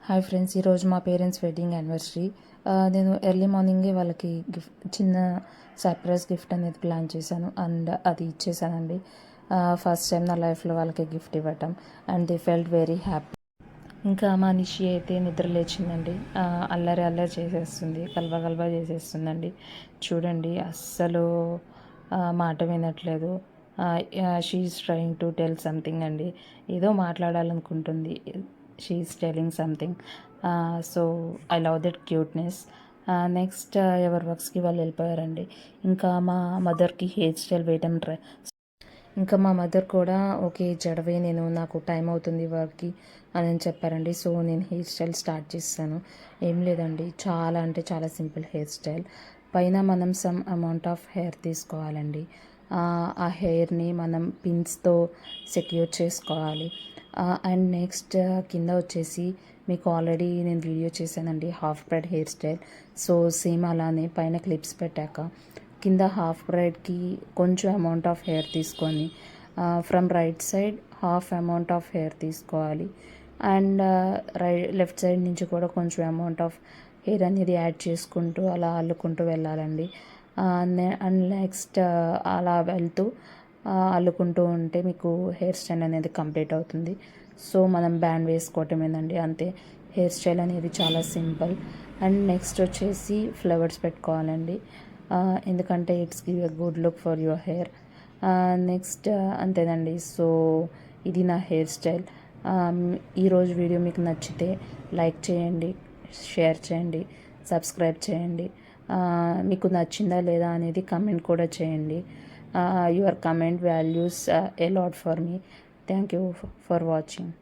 Hi friends, ఈరోజు మా parents wedding anniversary. నేను ఎర్లీ మార్నింగే వాళ్ళకి చిన్న సర్ప్రైజ్ గిఫ్ట్ అనేది ప్లాన్ చేశాను అండ్ అది ఇచ్చేసానండి. ఫస్ట్ టైం నా లైఫ్లో వాళ్ళకి గిఫ్ట్ ఇవ్వటం and they felt very happy. ఇంకా మా నిషి అయితే నిద్ర లేచిందండి. అల్లరి అల్లరి చేసేస్తుంది, కలవ చేసేస్తుందండి. చూడండి, అస్సలు మాట వినట్లేదు. She's trying to tell something అండి. ఏదో మాట్లాడాలనుకుంటుంది. She's telling something. So I love that cuteness. Next ఎవరి వర్క్స్కి వాళ్ళు వెళ్ళిపోయారండి. ఇంకా మా మదర్కి హెయిర్ స్టైల్ వేయటం ఇంకా మా మదర్ కూడా ఓకే జడవే, నాకు టైం అవుతుంది వర్క్కి అని చెప్పారండి. సో నేను హెయిర్ స్టైల్ స్టార్ట్ చేస్తాను. ఏం లేదండి, చాలా అంటే చాలా సింపుల్ హెయిర్ స్టైల్. పైన మనం సమ్ అమౌంట్ ఆఫ్ హెయిర్ తీసుకోవాలండి. ఆ హెయిర్ని మనం పిన్స్తో సెక్యూర్ చేసుకోవాలి. అండ్ నెక్స్ట్ కింద వచ్చేసి మీకు ఆల్రెడీ నేను వీడియో చేశానండి half braid hair style. So same అలానే పైన క్లిప్స్ పెట్టాక కింద హాఫ్ బ్రైడ్కి కొంచెం అమౌంట్ ఆఫ్ హెయిర్ తీసుకొని from right side half amount of hair తీసుకోవాలి. అండ్ లెఫ్ట్ సైడ్ నుంచి కూడా కొంచెం అమౌంట్ ఆఫ్ హెయిర్ అనేది యాడ్ చేసుకుంటూ అలా అల్లుకుంటూ వెళ్ళాలండి. అండ్ నెక్స్ట్ అలా వెళ్తూ అల్లుకుంటూ ఉంటే మీకు హెయిర్ స్టైల్ అనేది కంప్లీట్ అవుతుంది. సో మనం బ్యాండ్ వేసుకోవటమేనండి, అంతే. హెయిర్ స్టైల్ అనేది చాలా సింపుల్. అండ్ నెక్స్ట్ వచ్చేసి ఫ్లవర్స్ పెట్టుకోవాలండి, ఎందుకంటే it's give a good look for your hair. Next అంతేనండి. సో ఇది నా హెయిర్ స్టైల్. ఈరోజు వీడియో మీకు నచ్చితే లైక్ చేయండి, షేర్ చేయండి, సబ్స్క్రైబ్ చేయండి. మీకు నచ్చిందా లేదా అనేది కమెంట్ కూడా చేయండి. Your comment values a lot for me. Thank you for watching.